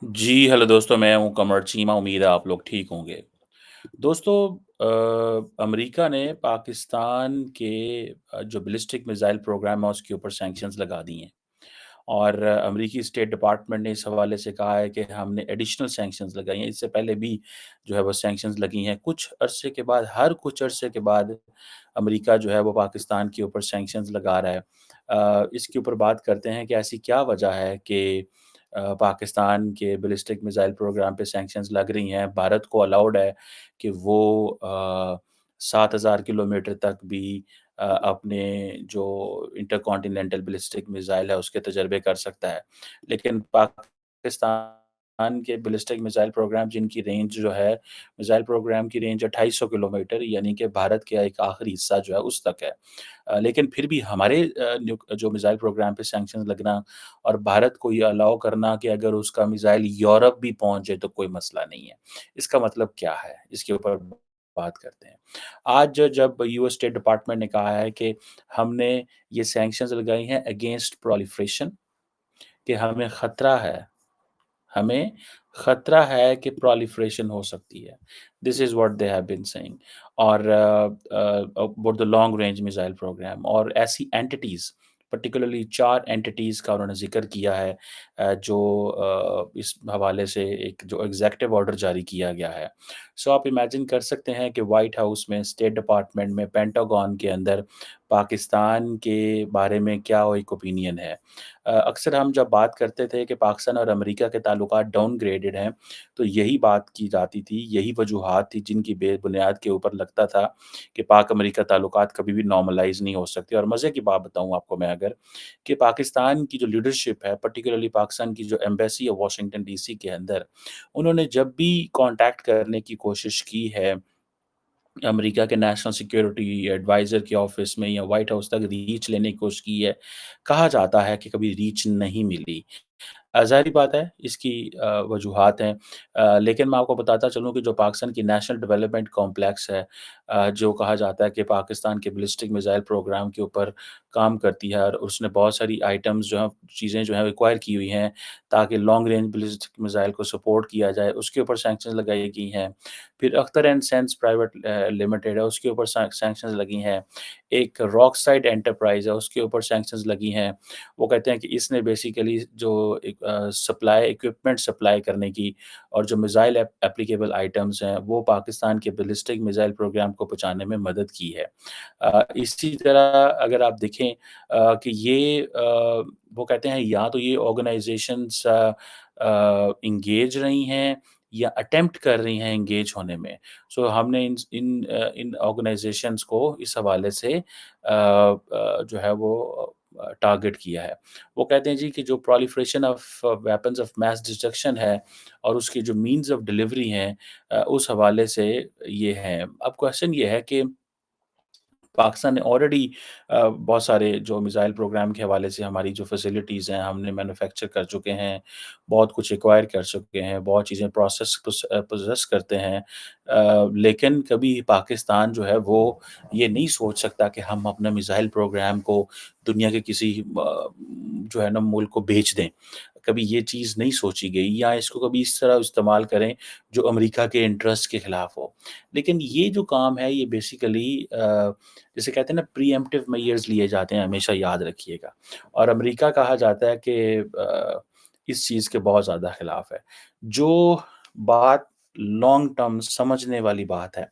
जी, hello दोस्तों, मैं हूँ कमर चीमा, उम्मीद है आप लोग ठीक होंगे। दोस्तों अमेरिका ने पाकिस्तान के जो बैलिस्टिक मिसाइल प्रोग्राम है उसके ऊपर सैंक्शंस लगा दी हैं और अमेरिकी स्टेट डिपार्टमेंट ने इस हवाले से कहा है कि हमने एडिशनल सैंक्शंस लगाई हैं। इससे पहले भी जो है वो सैंक्शंस लगी हैं। कुछ अरसे के बाद हर कुछ अरसे के बाद अमेरिका जो है वो पाकिस्तान के ऊपर सैंक्शंस लगा रहा है। इसके ऊपर बात करते हैं कि ऐसी क्या वजह है कि पाकिस्तान के बैलिस्टिक मिसाइल प्रोग्राम पे सैंक्शंस लग रही हैं। भारत को अलाउड है कि वो 7,000 किलोमीटर तक भी अपने जो इंटरकॉन्टिनेंटल बैलिस्टिक मिसाइल है उसके तजर्बे कर सकता है। लेकिन पाकिस्तान के बैलिस्टिक मिसाइल प्रोग्राम जिनकी रेंज जो है मिसाइल प्रोग्राम की रेंज 250 किलोमीटर यानी कि भारत का एक आखिरी हिस्सा जो है उस तक है। लेकिन फिर भी हमारे जो मिसाइल प्रोग्राम पे सैंक्शंस लगना और भारत को ये अलाउ करना कि अगर उसका मिसाइल यूरोप भी पहुँचे तो कोई मसला नहीं है। इसका मतलब क्या है? इसके ऊपर बात करते हैं। आज जब यूएस स्टेट डिपार्टमेंट ने कहा है कि हमने ये सैंक्शंस लगाई हैं अगेंस्ट प्रोलिफरेशन कि हमें खतरा है कि प्रोलिफरेशन हो सकती है। This is what they have been saying और about the long range missile programme और ऐसी एंटिटीज़ पार्टिकुलरली 4 एंटिटीज़ का उन्होंने ज़िक्र किया है जो इस हवाले से एक जो एग्ज़ेक्टिव ऑर्डर जारी किया गया है। सो आप इमेजिन कर सकते हैं कि व्हाइट हाउस में, स्टेट डिपार्टमेंट में, पेंटागन के अंदर पाकिस्तान के बारे में क्या एक ओपिनियन है। अक्सर हम जब बात करते थे कि पाकिस्तान और अमेरिका के ताल्लुकात डाउनग्रेडेड हैं, तो यही बात की जाती थी, यही वजूहात थी जिनकी बेबुनियाद के ऊपर लगता था कि पाक-अमेरिका ताल्लुकात कभी भी नॉर्मलाइज़ नहीं हो सकते और मज़े की बात बताऊँ आपको मैं अगर, कि पाकिस्तान की जो लीडरशिप है, पर्टिकुलरली पाकिस्तान की जो एम्बेसी है वॉशिंगटन डीसी के अंदर, उन्होंने जब भी कॉन्टैक्ट करने की कोशिश की है अमेरिका के नेशनल सिक्योरिटी एडवाइज़र के ऑफ़िस में या व्हाइट हाउस तक रीच लेने की कोशिश की है, कहा जाता है कि कभी रीच नहीं मिली। ज़ाहिर-सी बात है इसकी वजूहात हैं लेकिन मैं आपको बताता चलूँ कि जो पाकिस्तान की नेशनल डेवलपमेंट कॉम्प्लेक्स है जो कहा जाता है कि पाकिस्तान के बैलिस्टिक मिसाइल प्रोग्राम के ऊपर काम करती है और उसने बहुत सारी आइटम्स जो हैं चीज़ें जो हैं एक्वायर की हुई हैं ताकि लॉन्ग रेंज बैलिस्टिक मिसाइल को सपोर्ट किया जाए, उसके ऊपर सैंक्शंस लगाई गई हैं। फिर Akhtar and sense private limited है उसके ऊपर सैंक्शंस लगी हैं। एक रॉकसाइड एंटरप्राइज़ है उसके ऊपर सैंक्शंस लगी हैं। वो कहते हैं कि इसने बेसिकली जो एक सप्लाई इक्विपमेंट सप्लाई करने की और जो मिसाइल एप्लीकेबल आइटम्स हैं, वो पाकिस्तान के बैलिस्टिक मिसाइल प्रोग्राम को पहुँचाने में मदद की है। इसी तरह अगर आप देखें कि ये वो कहते हैं या तो ये ऑर्गनाइज़ेशंस एंगेज रही हैं या अटेम्प्ट कर रही हैं एंगेज होने में। सो हमने इन ऑर्गनाइज़ेशंस को इस हवाले से जो है वो टारगेट किया है। वो कहते हैं जी कि जो proliferation of weapons of mass destruction है और उसकी जो मीन्स ऑफ डिलीवरी हैं उस हवाले से ये हैं। अब क्वेश्चन ये है कि पाकिस्तान ने ऑलरेडी बहुत सारे जो मिसाइल प्रोग्राम के हवाले से हमारी जो फैसिलिटीज़ हैं, हमने मैन्युफैक्चर कर चुके हैं, बहुत कुछ एक्वायर कर चुके हैं, बहुत चीज़ें प्रोसेस करते हैं। लेकिन कभी पाकिस्तान जो है वो ये नहीं सोच सकता कि हम अपना मिसाइल प्रोग्राम को दुनिया के किसी जो है ना मुल्क को बेच दें। कभी ये चीज़ नहीं सोची गई या इसको कभी इस तरह इस्तेमाल करें जो अमेरिका के इंटरेस्ट के खिलाफ हो। लेकिन ये जो काम है ये बेसिकली जिसे कहते हैं ना प्रीएम्प्टिव मेजर्स लिए जाते हैं, हमेशा याद रखिएगा। और अमेरिका कहा जाता है कि इस चीज़ के बहुत ज़्यादा खिलाफ है। जो बात लॉन्ग टर्म समझने वाली बात है,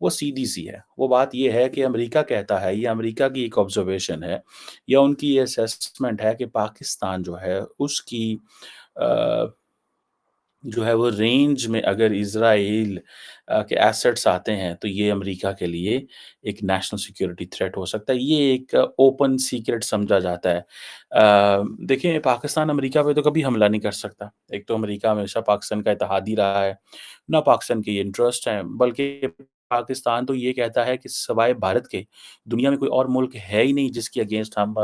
वो सीधी-सी है। वो बात ये है कि अमेरिका कहता है, ये अमेरिका की एक ऑब्ज़र्वेशन है या उनकी ये असेसमेंट है कि पाकिस्तान जो है उसकी अ जो है वो रेंज में अगर इज़राइल के एसेट्स आते हैं, तो ये अमेरिका के लिए एक नेशनल सिक्योरिटी थ्रेट हो सकता है। ये एक ओपन सीक्रेट समझा जाता है। देखिए पाकिस्तान अमेरिका पे तो कभी हमला नहीं कर सकता। एक तो अमेरिका हमेशा पाकिस्तान का इत्तेहादी रहा है, ना पाकिस्तान के ये इंटरेस्ट हैं, बल्कि पाकिस्तान तो ये कहता है कि सिवाय भारत के, दुनिया में कोई और मुल्क है ही नहीं जिसके अगेंस्ट हम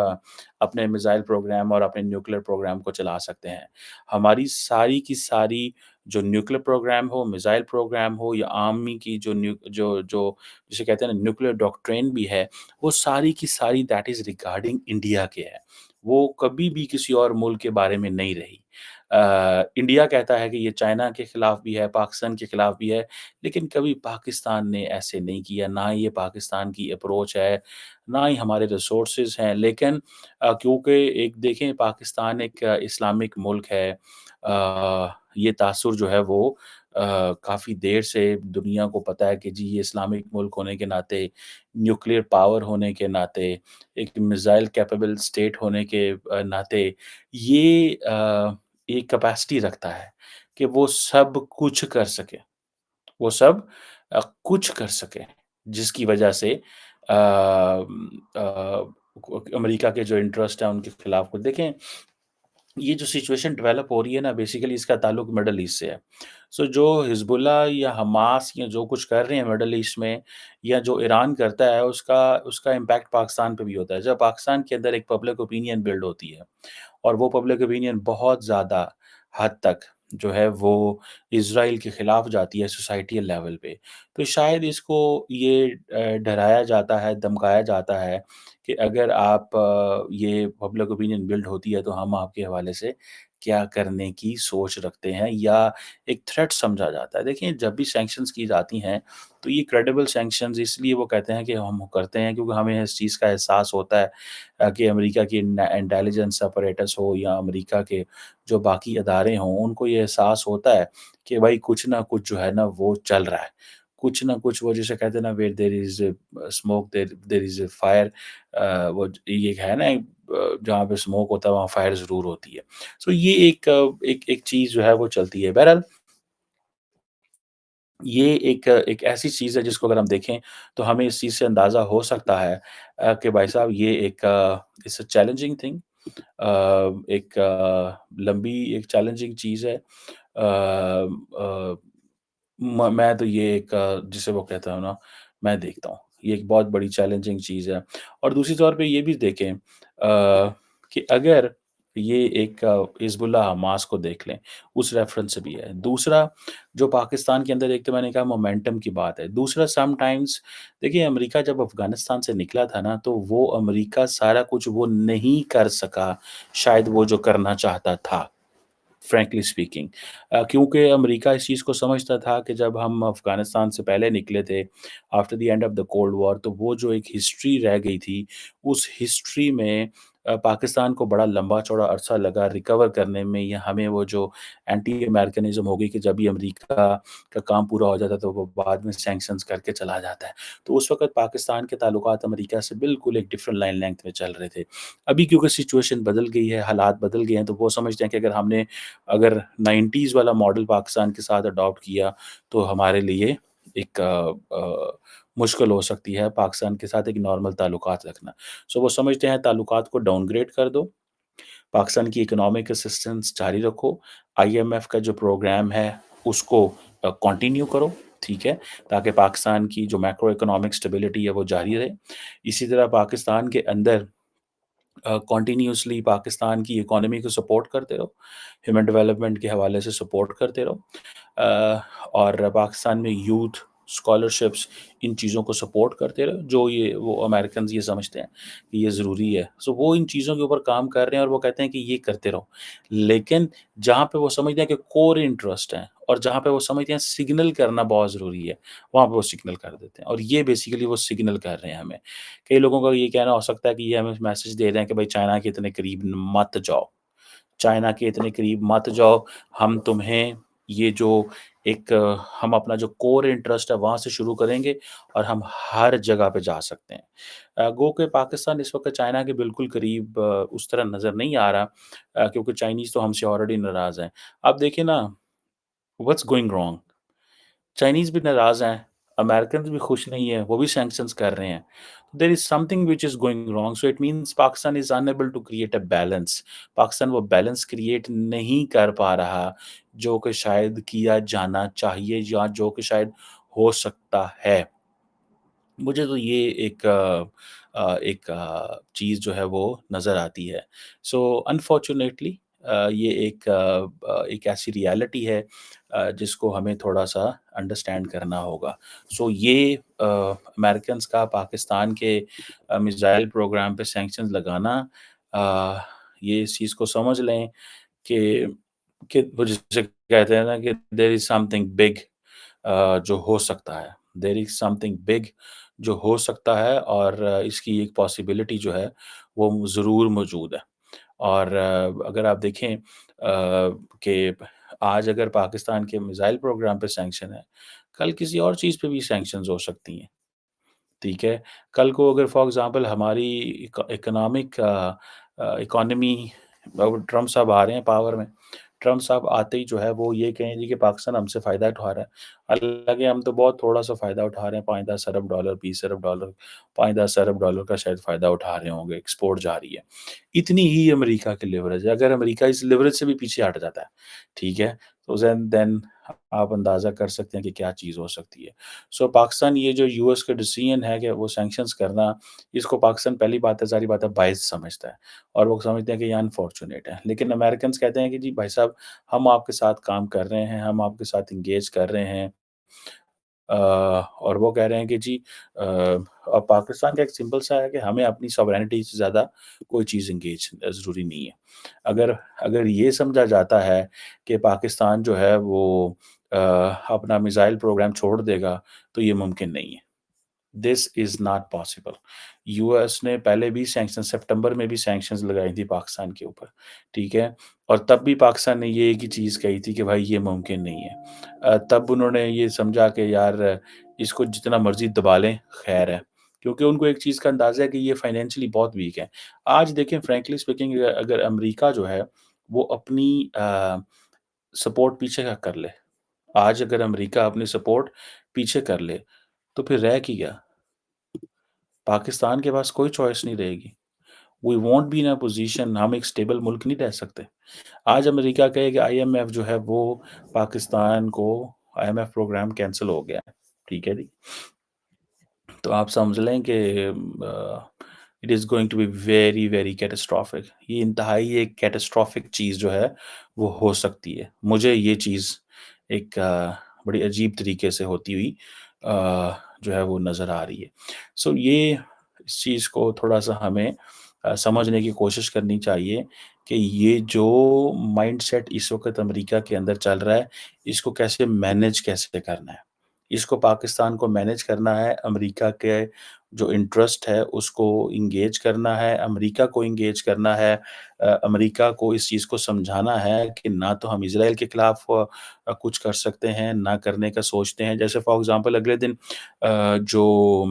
अपने मिसाइल प्रोग्राम और अपने न्यूक्लियर प्रोग्राम को चला सकते हैं। हमारी सारी की सारी जो न्यूक्लियर प्रोग्राम हो, मिसाइल प्रोग्राम हो या आर्मी की जो न्यू जो जो जिसे कहते हैं ना न्यूक्लियर डॉक्ट्रिन भी है, वो सारी की सारी दैट इज़ रिगार्डिंग इंडिया के है। वो कभी भी किसी और मुल्क के बारे में नहीं रही। انڈیا کہتا ہے کہ یہ چائنا کے خلاف بھی ہے، پاکستان کے خلاف بھی ہے، لیکن کبھی پاکستان نے ایسے نہیں کیا، نہ یہ پاکستان کی اپروچ ہے، نہ ہی ہمارے ریسورسز ہیں۔ لیکن کیونکہ ایک دیکھیں پاکستان ایک اسلامک ملک ہے، یہ تاثر جو ہے وہ کافی دیر سے دنیا کو پتہ ہے کہ جی یہ اسلامک ملک ہونے کے ناطے، نیوکلیئر پاور ہونے کے ناطے، ایک میزائل کیپیبل اسٹیٹ ہونے کے ناطے، یہ ایک کیپیسٹی رکھتا ہے کہ وہ سب کچھ کر سکے، وہ سب کچھ کر سکے، جس کی وجہ سے آ آ امریکہ کے جو انٹرسٹ ہیں ان کے خلاف کچھ دیکھیں، یہ جو سچویشن ڈیولپ ہو رہی ہے نا بیسیکلی اس کا تعلق مڈل ایسٹ سے ہے۔ سو جو حزب اللہ یا حماس یا جو کچھ کر رہے ہیں مڈل ایسٹ میں یا جو ایران کرتا ہے اس کا امپیکٹ پاکستان پہ بھی ہوتا ہے۔ جب پاکستان کے اندر ایک پبلک اوپینین بلڈ ہوتی ہے اور وہ پبلک اوپینین بہت زیادہ حد تک جو ہے وہ اسرائیل کے خلاف جاتی ہے سوسائٹیل لیول پہ، تو شاید اس کو یہ ڈرایا جاتا ہے، دھمکایا جاتا ہے کہ اگر آپ یہ پبلک اوپینین بلڈ ہوتی ہے تو ہم آپ کے حوالے سے کیا کرنے کی سوچ رکھتے ہیں یا ایک تھریٹ سمجھا جاتا ہے۔ دیکھیں جب بھی سینکشنز کی جاتی ہیں تو یہ کریڈیبل سینکشنز اس لیے وہ کہتے ہیں کہ ہم کرتے ہیں کیونکہ ہمیں اس چیز کا احساس ہوتا ہے کہ امریکہ کی انٹیلیجنس اپریٹس ہو یا امریکہ کے جو باقی ادارے ہوں ان کو یہ احساس ہوتا ہے کہ بھائی کچھ نہ کچھ جو ہے نا وہ چل رہا ہے، کچھ نہ کچھ وہ جسے کہتے ہیں نا where there is smoke there is a fire, وہ یہ ہے نا جہاں پہ اسموک ہوتا ہے وہاں فائر ضرور ہوتی ہے۔ سو یہ ایک چیز جو ہے وہ چلتی ہے۔ بہرحال یہ ایک ایسی چیز ہے جس کو اگر ہم دیکھیں تو ہمیں اس چیز سے اندازہ ہو سکتا ہے کہ بھائی صاحب یہ ایک اٹس اے چیلنجنگ تھنگ، ایک لمبی ایک چیلنجنگ چیز ہے۔ آ، آ، میں تو یہ ایک جسے وہ کہتا ہوں نا میں دیکھتا ہوں یہ ایک بہت بڑی چیلنجنگ چیز ہے۔ اور دوسری طور پہ یہ بھی دیکھیں کہ اگر یہ ایک حزب اللہ حماس کو دیکھ لیں اس ریفرنس سے بھی ہے۔ دوسرا جو پاکستان کے اندر ایک تو میں نے کہا مومنٹم کی بات ہے، دوسرا سم ٹائمز دیکھیے امریکہ جب افغانستان سے نکلا تھا نا تو وہ امریکہ سارا کچھ وہ نہیں کر سکا شاید وہ جو کرنا چاہتا تھا، فرینکلی اسپیکنگ، کیونکہ امریکہ اس چیز کو سمجھتا تھا کہ جب ہم افغانستان سے پہلے نکلے تھے after the end of the cold war تو وہ جو ایک ہسٹری رہ گئی تھی اس ہسٹری میں پاکستان کو بڑا لمبا چوڑا عرصہ لگا ریکور کرنے میں، یا ہمیں وہ جو اینٹی امریکنزم ہو گئی کہ جب بھی امریکہ کا کام پورا ہو جاتا ہے تو وہ بعد میں سینکشنز کر کے چلا جاتا ہے، تو اس وقت پاکستان کے تعلقات امریکہ سے بالکل ایک ڈفرنٹ لائن لینتھ میں چل رہے تھے۔ ابھی کیونکہ سچویشن بدل گئی ہے، حالات بدل گئے ہیں تو وہ سمجھتے ہیں کہ اگر 90s والا ماڈل پاکستان کے ساتھ اڈاپٹ کیا تو ہمارے لیے ایک مشکل ہو سکتی ہے پاکستان کے ساتھ ایک نارمل تعلقات رکھنا۔ سو وہ سمجھتے ہیں تعلقات کو ڈاؤن گریڈ کر دو، پاکستان کی اکنامک اسسٹنس جاری رکھو، آئی ایم ایف کا جو پروگرام ہے اس کو کنٹینیو کرو، ٹھیک ہے، تاکہ پاکستان کی جو میکرو اکنامک سٹیبلٹی ہے وہ جاری رہے۔ اسی طرح پاکستان کے اندر کنٹینیوسلی پاکستان کی اکانومی کو سپورٹ کرتے رہو، ہیومن ڈیولپمنٹ کے حوالے سے سپورٹ کرتے رہو، اور پاکستان میں یوتھ اسکالرشپس ان چیزوں کو سپورٹ کرتے رہو جو وہ امریکنز یہ سمجھتے ہیں کہ یہ ضروری ہے، سو وہ ان چیزوں کے اوپر کام کر رہے ہیں اور وہ کہتے ہیں کہ یہ کرتے رہو، لیکن جہاں پہ وہ سمجھتے ہیں کہ کور انٹرسٹ ہے اور جہاں پہ وہ سمجھتے ہیں سگنل کرنا بہت ضروری ہے وہاں پہ وہ سگنل کر دیتے ہیں، اور یہ بیسیکلی وہ سگنل کر رہے ہیں ہمیں۔ کئی لوگوں کا یہ کہنا ہو سکتا ہے کہ یہ ہمیں میسج دے رہے ہیں کہ بھائی چائنا کے اتنے قریب مت جاؤ، چائنا کے اتنے قریب مت جاؤ، ہم تمہیں یہ جو ایک ہم اپنا جو کور انٹرسٹ ہے وہاں سے شروع کریں گے اور ہم ہر جگہ پہ جا سکتے ہیں۔ گو کہ پاکستان اس وقت چائنا کے بالکل قریب اس طرح نظر نہیں آ رہا، کیونکہ چائنیز تو ہم سے آلریڈی ناراض ہیں۔ آپ دیکھیں نا what's going wrong، چائنیز بھی ناراض ہیں، امریکنز بھی خوش نہیں ہیں، وہ بھی سینکشنز کر رہے ہیں۔ There is something which is going wrong, so it means Pakistan is enable to create a balance, Pakistan وہ بیلنس کریٹ نہیں کر پا رہا جو کہ شاید کیا جانا چاہیے یا جو کہ شاید ہو سکتا ہے۔ مجھے تو یہ ایک چیز جو ہے وہ نظر آتی ہے۔ سو انفارچونیٹلی یہ ایک ایسی ریالٹی ہے جس کو ہمیں تھوڑا-سا انڈرسٹینڈ کرنا ہوگا۔ سو یہ امریکنز کا پاکستان کے میزائل پروگرام پہ سینکشنز لگانا، آ، یہ اس چیز کو سمجھ لیں کہ कि वो जिसे कहते हैं ना कि देयर इज़ समथिंग बिग जो हो सकता है। देयर इज़ समथिंग बिग जो हो सकता है और इसकी एक पॉसिबिलिटी जो है, वो ज़रूर मौजूद है। और अगर आप देखें कि आज अगर पाकिस्तान के मिसाइल प्रोग्राम पे सैंक्शन है, कल किसी और चीज़ पे भी सैंक्शंस हो सकती हैं, ठीक है? कल को अगर फॉर एग्ज़ाम्पल हमारी इकोनॉमिक इकोनॉमी अब ट्रम्प साहब आ रहे हैं पावर में, ट्रम्प साहब आते ही जो है वो ये कहें जी कि पाकिस्तान हमसे फ़ायदा उठा रहा है। हालाँकि हम तो बहुत थोड़ा-सा फ़ायदा उठा रहे हैं, 5-10 अरब डॉलर, 20 अरब डॉलर, 5-10 अरब डॉलर का शायद फ़ायदा उठा रहे होंगे, एक्सपोर्ट जा रही है। इतनी ही अमेरिका की लिवरेज है, अगर अमेरिका इस लिवरेज से भी पीछे हट जाता है, ठीक है? तो देन आप अंदाज़ा कर सकते हैं कि क्या चीज़ हो सकती है। सो पाकिस्तान ये जो यूएस का डिसीजन है कि वो सैंक्शंस करना, इसको पाकिस्तान पहली बात है, सारी बात है, बायस समझता है और वो समझते हैं कि ये अनफॉर्च्यूनेट है। लेकिन अमेरिकन्स कहते हैं कि जी भाई साहब, हम आपके साथ काम कर रहे हैं, हम आपके साथ एंगेज कर रहे हैं। और वो कह रहे हैं कि जी अब पाकिस्तान का एक सिंपल सा है कि हमें अपनी सॉवरेनिटी से ज़्यादा कोई चीज़ एंगेज ज़रूरी नहीं है। अगर अगर ये समझा जाता है कि पाकिस्तान जो है वो अपना मिसाइल प्रोग्राम छोड़ देगा, तो ये मुमकिन नहीं है। This is not possible. US ने पहले भी सैंक्शन सितंबर में भी सैंक्शंस लगाई थी पाकिस्तान के ऊपर, ठीक है? और तब भी पाकिस्तान ने ये एक ही चीज़ कही थी कि भाई ये मुमकिन नहीं है। तब उन्होंने ये समझा कि यार इसको जितना मर्ज़ी दबा लें, खैर है। क्योंकि उनको एक चीज़ का अंदाज़ा है कि ये फाइनेंशियली बहुत वीक है। आज देखें फ्रैंकली स्पीकिंग अगर अमेरिका जो है, वो अपनी सपोर्ट पीछे का कर ले, आज अगर अमेरिका अपनी सपोर्ट पीछे कर ले, तो फिर रह की गया? पाकिस्तान के पास कोई चॉइस नहीं रहेगी। We won't be in a position, हम एक स्टेबल मुल्क नहीं रह सकते। आज अमेरिका कहे कि आईएमएफ जो है वो पाकिस्तान को आईएमएफ प्रोग्राम कैंसल हो गया है। ठीक है जी। तो आप समझ लें कि it is going to be very, very catastrophic. ये इंतहाई एक कैटास्ट्रॉफ़िक चीज़ जो है वो हो सकती है। मुझे ये चीज़ एक बड़ी अजीब तरीके से होती हुई जो है वो नज़र आ रही है। सो ये इस चीज़ को थोड़ा-सा हमें समझने की कोशिश करनी चाहिए कि ये जो माइंडसेट इस वक़्त अमेरिका के अंदर चल रहा है, इसको मैनेज कैसे करना है। इसको पाकिस्तान को मैनेज करना है, अमेरिका के जो इंटरेस्ट है उसको एंगेज करना है, अमेरिका को एंगेज करना है। अमेरिका को इस चीज़ को समझाना है कि ना तो हम इज़राइल के खिलाफ कुछ कर सकते हैं, ना करने का सोचते हैं। जैसे फॉर एग्ज़ाम्पल अगले दिन जो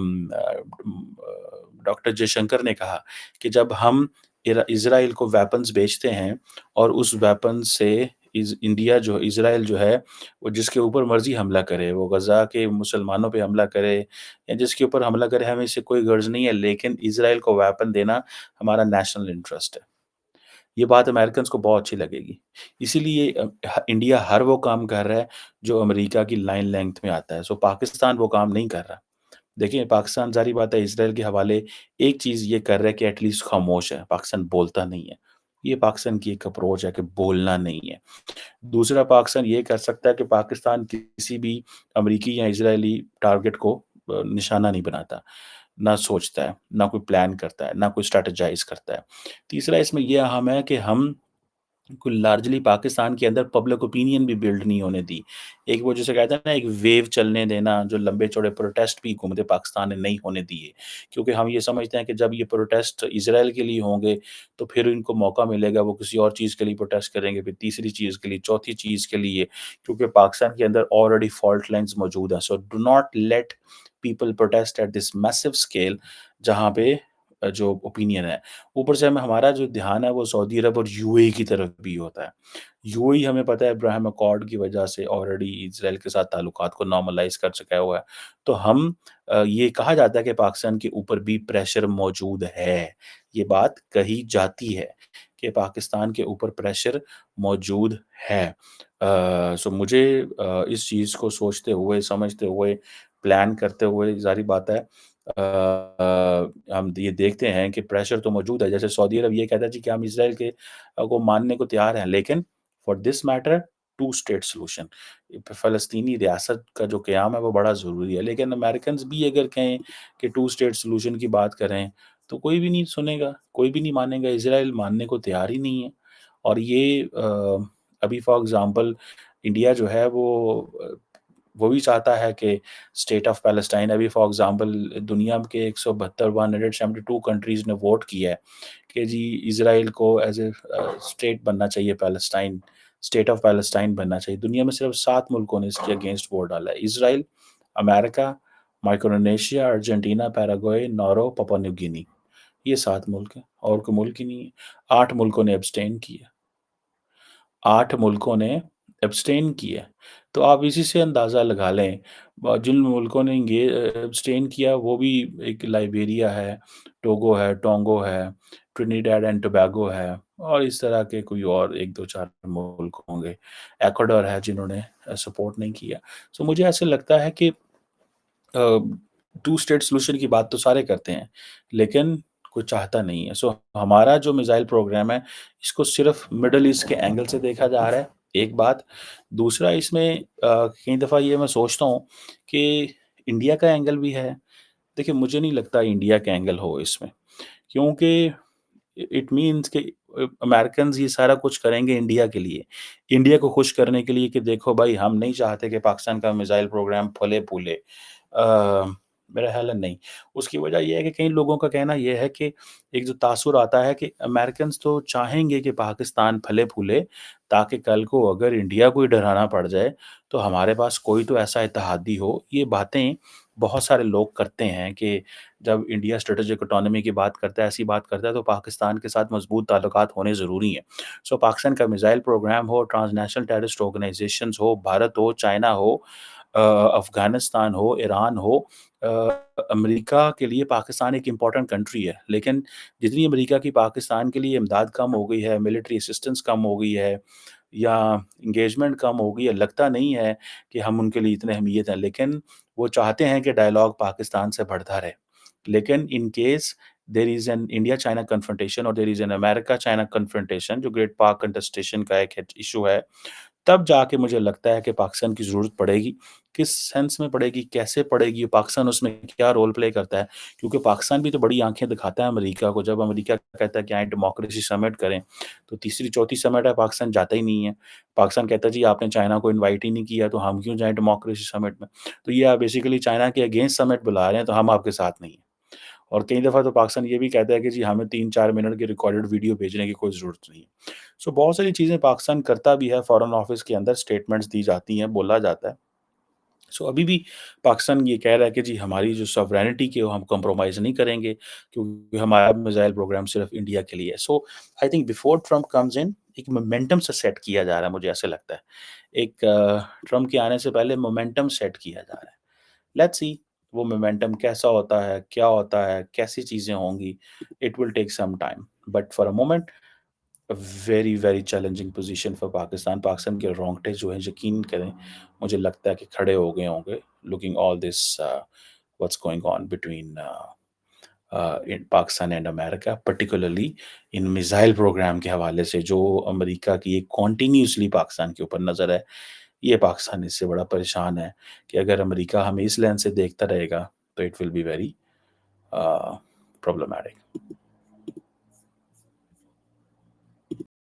डॉक्टर जयशंकर ने कहा कि जब हम इज़राइल को वेपन्स बेचते हैं और उस वेपन से इंडिया जो इज़राइल जो है, वो जिसके ऊपर मर्ज़ी हमला करे, वो गज़ा के मुसलमानों पे हमला करे या जिसके ऊपर हमला करे, हमें इससे कोई गर्ज़ नहीं है, लेकिन इज़राइल को वेपन देना हमारा नेशनल इंटरेस्ट है। ये बात अमेरिकन्स को बहुत अच्छी लगेगी। इसीलिए इंडिया हर वो काम कर रहा है जो अमेरिका की लाइन लेंथ में आता है। सो पाकिस्तान वो काम नहीं कर रहा। देखिए, पाकिस्तान ज़ाहिर बात है इज़राइल के हवाले एक चीज़ ये कर रहा है कि एटलीस्ट खामोश है, पाकिस्तान बोलता नहीं है। ये पाकिस्तान की एक अप्रोच है कि बोलना नहीं है। दूसरा पाकिस्तान ये कर सकता है कि पाकिस्तान किसी भी अमरीकी या इज़राइली टारगेट को निशाना नहीं बनाता, ना सोचता है, ना कोई प्लान करता है, ना कोई स्ट्रैटेजाइज़ करता है। तीसरा इसमें ये अहम है कि हम को लार्जली पाकिस्तान के अंदर पब्लिक ओपिनियन भी बिल्ड नहीं होने दी। एक वो जिसे कहते हैं ना एक वेव चलने देना, जो लंबे-चौड़े प्रोटेस्ट भी हुकूमत पाकिस्तान ने नहीं होने दिए। क्योंकि हम ये समझते हैं कि जब ये प्रोटेस्ट इज़राइल के लिए होंगे, तो फिर इनको मौका मिलेगा, वो किसी और चीज़ के लिए प्रोटेस्ट करेंगे, फिर तीसरी चीज़ के लिए, चौथी चीज़ के लिए, क्योंकि पाकिस्तान के अंदर ऑलरेडी फॉल्ट लाइन्स मौजूद हैं। So do not let people protest at this massive scale जहाँ पे जो ओपिनियन है। ऊपर से हमें हमारा जो ध्यान है वो सऊदी अरब और यूएई की तरफ भी होता है। यूएई हमें पता है अब्राहम अकॉर्ड की वजह से ऑलरेडी इज़राइल के साथ ताल्लुकात को नॉर्मलाइज़ कर चुका हुआ है। तो हम ये कहा जाता है कि पाकिस्तान के ऊपर भी प्रेशर मौजूद है। ये बात कही जाती है कि पाकिस्तान के ऊपर प्रेशर मौजूद है। सो मुझे इस चीज़ को सोचते हुए, समझते हुए, प्लान करते हुए ज़ाहिर बात है हम ये देखते हैं कि प्रेशर तो मौजूद है। जैसे सऊदी अरब ये कहता है जी कि हम इज़राइल के को मानने को तैयार हैं, लेकिन for this matter two state solution फ़लस्तीनी रियासत का जो क़याम है वो बड़ा ज़रूरी है। लेकिन अमेरिकन्स भी अगर कहें कि टू स्टेट सॉल्यूशन की बात करें, तो कोई भी नहीं सुनेगा, कोई भी नहीं मानेगा, इज़राइल मानने को तैयार ही नहीं है। और ये ابھی فॉर एग्ज़ाम्पल इंडिया जो है वो भी चाहता है कि स्टेट ऑफ पैलेस्टाइन, अभी फॉर एग्ज़ाम्पल दुनिया के 172 172 कंट्रीज़ ने वोट किया है कि जी इज़राइल को एज़ स्टेट बनना चाहिए पैलेस्टाइन, स्टेट ऑफ पैलेस्टाइन बनना चाहिए। दुनिया में सिर्फ़ 7 मुल्कों ने इसके अगेंस्ट वोट डाला है। Israel, America, Micronesia, Argentina, Paraguay, नॉरो, Papua New Guinea. ये 7 मुल्क हैं, और कोई मुल्क ही नहीं है। 8 मुल्कों ने एब्सटेन किया। 8 मुल्कों ने एब्सटेन किया। तो आप इसी से अंदाज़ा लगा लें, जिन मुल्कों ने ये एब्सटेन किया वो भी एक लाइबेरिया है, टोगो है, टोंगो है, ट्रिनिडेड एंड टोबैगो है, और इस तरह के कोई और 1-2-4 मुल्क होंगे। एक्वाडोर है जिन्होंने सपोर्ट नहीं किया। सो मुझे ऐसे लगता है कि टू स्टेट सॉल्यूशन की बात तो सारे करते हैं, लेकिन कोई चाहता नहीं है। सो हमारा जो मिसाइल प्रोग्राम है, इसको सिर्फ़ मिडल ईस्ट के एंगल से देखा जा रहा है, एक बात। दूसरा इसमें कई दफ़ा ये मैं सोचता हूँ कि इंडिया का एंगल भी है। देखिए, मुझे नहीं लगता इंडिया का एंगल हो इसमें, क्योंकि इट मीन्स कि अमेरिकन्स ये सारा कुछ करेंगे इंडिया के लिए। इंडिया को खुश करने के लिए कि देखो भाई, हम नहीं चाहते कि पाकिस्तान का मिसाइल प्रोग्राम फले-फूले। मेरा ख़्याल है नहीं। उसकी वजह ये है कि कई लोगों का कहना ये है कि एक जो तासुर आता है कि अमेरिकन्स तो चाहेंगे कि पाकिस्तान फले-फूले, ताकि कल को अगर इंडिया को ही डराना पड़ जाए, तो हमारे पास कोई तो ऐसा इत्तेहादी हो। ये बातें बहुत सारे लोग करते हैं कि जब इंडिया स्ट्रेटेजिक ऑटोनॉमी की बात करता है, ऐसी बात करता है, तो पाकिस्तान के साथ मज़बूत ताल्लुकात होने ज़रूरी हैं। सो पाकिस्तान का मिसाइल प्रोग्राम हो, ट्रांसनेशनल टेररिस्ट ऑर्गनाइज़ेशंस हो, भारत हो, चाइना हो, अफ़गानिस्तान हो, ईरान हो, अ, अमेरिका के लिए पाकिस्तान एक इम्पोर्टेंट कंट्री है। लेकिन जितनी अमेरिका की पाकिस्तान के लिए इमदाद कम हो गई है, मिलिट्री असिस्टेंस कम हो गई है, या एंगेजमेंट कम हो गई है, लगता नहीं है कि हम उनके लिए इतने अहमियत हैं। लेकिन वो चाहते हैं कि डायलॉग पाकिस्तान से बढ़ता रहे। लेकिन in case there is an India China confrontation और there is an America China confrontation, जो ग्रेट पाक कंटेस्टेशन का एक इश्यू है, तब जाके मुझे लगता है कि पाकिस्तान की ज़रूरत पड़ेगी। किस सेंस में पड़ेगी, कैसे पड़ेगी, पाकिस्तान उसमें क्या रोल प्ले करता है? क्योंकि पाकिस्तान भी तो बड़ी आँखें दिखाता है अमेरिका को। जब अमेरिका कहता है कि आएँ डेमोक्रेसी समिट करें, तो तीसरी-चौथी समिट है, पाकिस्तान जाता ही नहीं है। पाकिस्तान कहता है जी आपने चाइना को इनवाइट ही नहीं किया, तो हम क्यों जाएँ डेमोक्रेसी समिट में? तो ये आप बेसिकली चाइना के अगेंस्ट समिट बुला रहे हैं, तो हम आपके साथ नहीं हैं। और कई दफ़ा तो पाकिस्तान ये भी कहता है कि जी हमें 3-4 मिनट की रिकॉर्डेड वीडियो भेजने की कोई ज़रूरत नहीं है। सो बहुत सारी चीज़ें पाकिस्तान करता भी है, फ़ॉरेन ऑफ़िस के अंदर स्टेटमेंट्स दी जाती हैं, बोला जाता है। सो अभी भी पाकिस्तान ये कह रहा है कि जी हमारी जो सॉवरेनिटी की है, वो हम कॉम्प्रोमाइज़ नहीं करेंगे, क्योंकि हमारा मिसाइल प्रोग्राम सिर्फ़ इंडिया के लिए है। So I think before Trump comes in, एक मोमेंटम सा सेट किया जा रहा है, मुझे ऐसा लगता है। एक ट्रम्प के आने से पहले मोमेंटम सेट किया जा रहा है। लेट्स सी वो मोमेंटम कैसा होता है, क्या होता है, कैसी चीज़ें होंगी, it will take some time. But for a moment, a very, very challenging position for Pakistan. Pakistan के रोंगटे जो हैं, यकीन करें, मुझे लगता है कि खड़े हो गए होंगे, looking all this what's going on between in Pakistan and America, particularly in missile programme के हवाले से, जो अमेरिका की एक कंटिन्यूअसली पाकिस्तान के ऊपर नज़र है। ये पाकिस्तान इससे बड़ा परेशान है कि अगर अमेरिका हमें इस लेंस से देखता रहेगा, तो it will be very problematic.